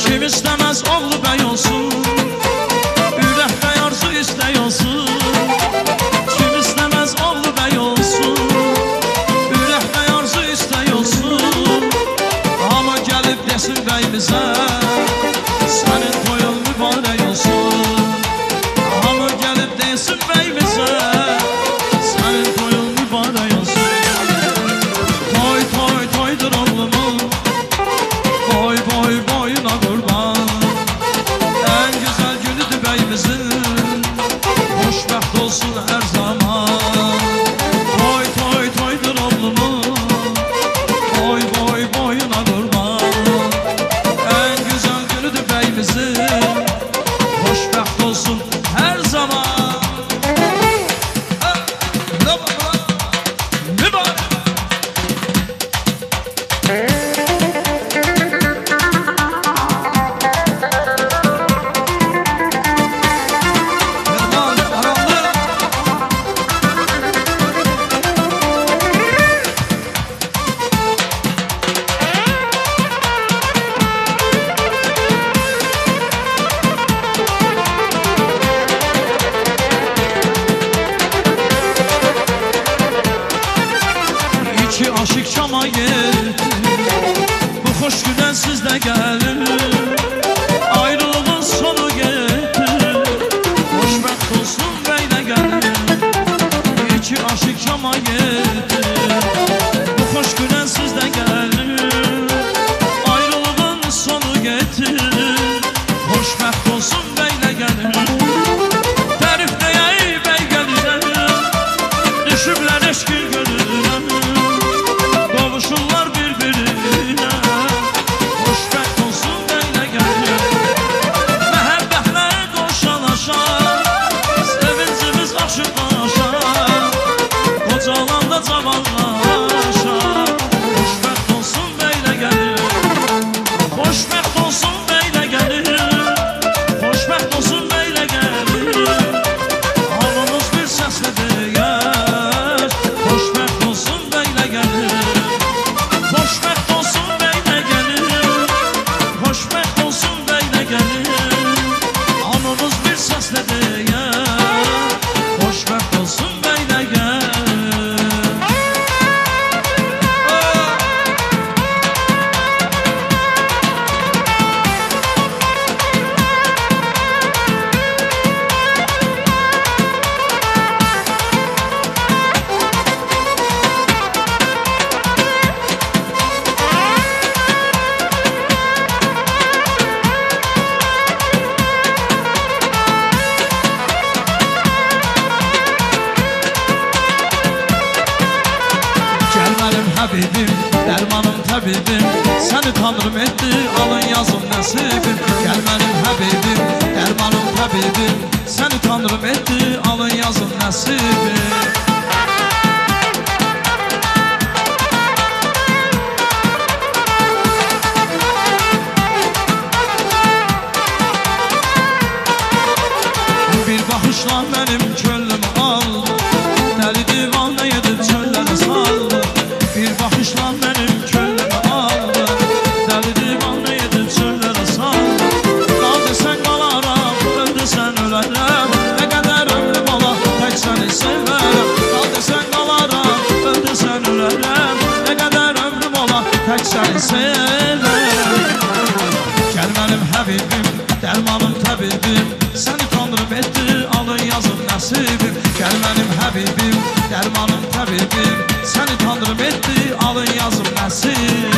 Kim istemez oğlu bey olsun, ürəkdə arzu istək olsun. Kim istemez oğlu bey olsun, ürəkdə arzu istək olsun. Ama gelip desin beyimizə, senin toyun mübarək olsun. Ama gelip desin beyimizə, senin toyun mübarək olsun. Toy toy toydur oğlumun, boy boy boyuna kurban. En güzel günüdür beyimizin, hoşbəxt olsun her zaman. Toy toy toydur oğlumun, boy boy boyuna kurban. En güzel günüdür beyimizin, hoşbəxt olsun her zaman. Bravo, bravo. Mübarek. İki aşık Şam'a gitti, bu hoş günden siz de gelin. Ayrılığın sonu gitti, hoşbəxt olsun beyle gelin. İki aşık Şam'a gitti, bu hoş günden siz de gelin. Ayrılığın sonu gitti, hoşbəxt olsun beyle gelin. Tərif deyəy bey gəlirəm, düşüblər eşki görürəm. Qovuşurlar bir-birinə, hoşbəxt olsun beyle gelin. Məhəbbətlər qoşalaşar, sevincimiz aşıqlaşar. Qocalanda cavanlaşar, hoşbəxt olsun beyle gelin. Hoşbəxt olsun beyle gelin, hoşbəxt olsun beyle gelin. Hamımız bir səslə deyər, hoşbəxt olsun beyle gelin. Hoşbəxt olsun beyle gelin, hoşbəxt olsun beyle gelin. Hamımız bir səslə deyər, hoşbəxt olsun beyle gelin. Gel benim Habibim, dermanım tabibim, seni tanrım etti, alın yazın nasibim. Gel benim Habibim, dermanım tabibim, seni tanrım etti, alın yazın nasibim. Bir bakışla benim könlümü aldı, deli divanə edib çöllərə saldı. Bir bakışla benim könlümü aldı, deli divanə edib çöllərə saldı. Qal desən qalaram, öl desən ölərəm, nə qədər ömrüm ola tək səni sevərəm. Qal desən qalaram, öl desən ölərəm, nə qədər ömrüm ola tək səni sevərəm. Gel benim Habibim, dermanım tabibim, seni tanrım etti, alın yazın nasibim. Gel benim Habibim, dermanım tabibim, seni tanrım etti, alın yazın nasibim.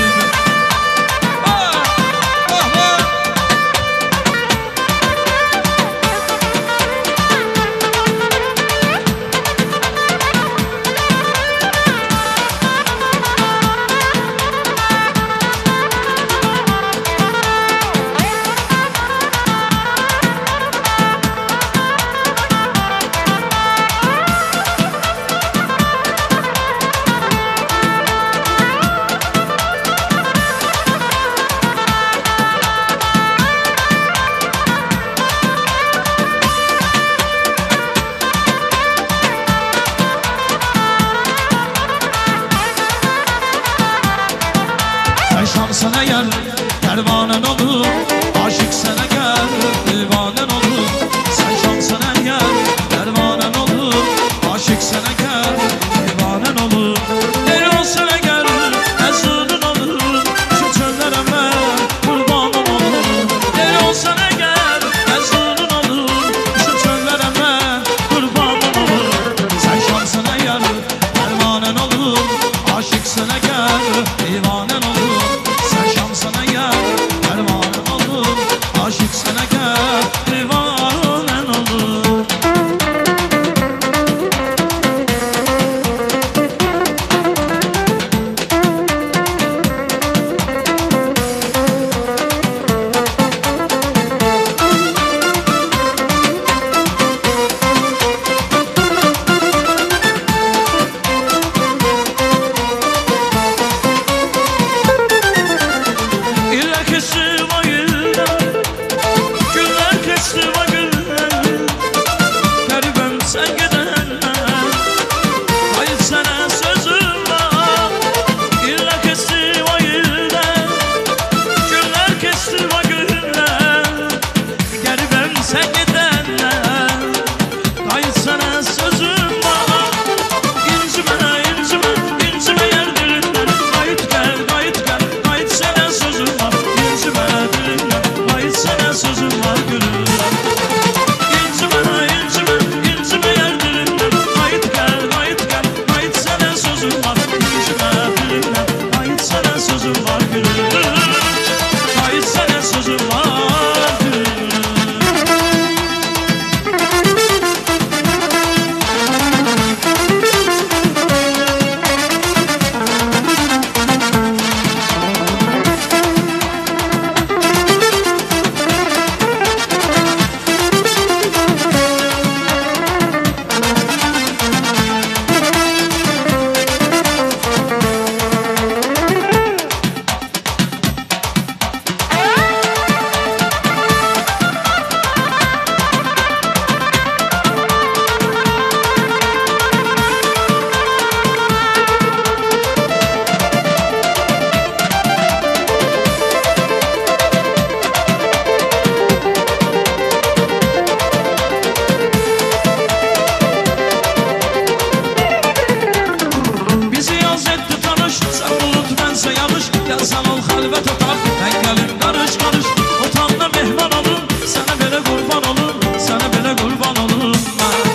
ruhunda mehman olum, sana belə qurban olum, sana belə qurban olum mən.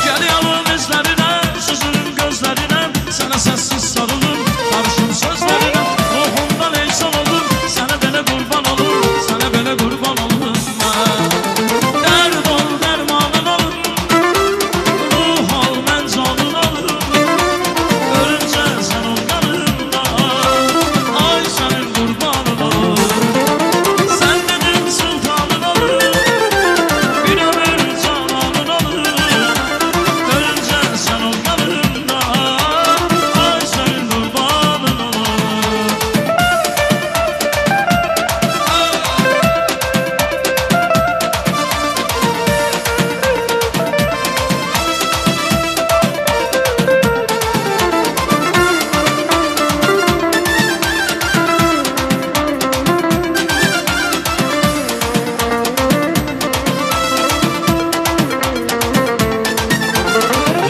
Gəl yanım izlərinə, süzülüm gözlərinə, sana səssiz sarılım, karışım sözlərinə. Ruhunda leysan olum, sana belə qurban olum, sana belə qurban olum mən. Dərd ol, dərmanın olum, ruh ol, mən canın olum. Ölüncə sən ol yanımda, ay sənin qurbanın olum. Sən dedim sultanın olum, bir ömür cananın olum. Ölüncə sən ol yanımda, ay sənin qurbanın olum.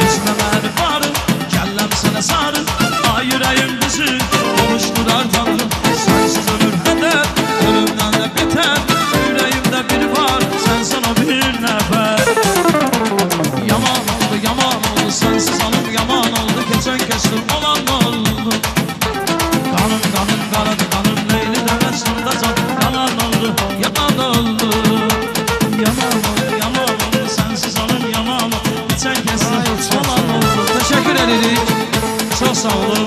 Üzmə məni varım, kəlləm sənə sarım, ay ürəyim bizi oluşdurar tanrım. Sənsiz ölür hədər, ölümdən də betər, ürəyimdə biri var, sənsən o bir nəfər. Yaman oldu, sənsiz alım yaman oldu, keçən keçdim olan oldu. Qanım, qanım, qaradı qanım, Leyli dəvəçində can, yalan oldu, yaman oldu. Yaman oldu, sənsiz alım yaman oldu, keçən keçdim olan oldu. Teşekkür ederim, çok sağ olun.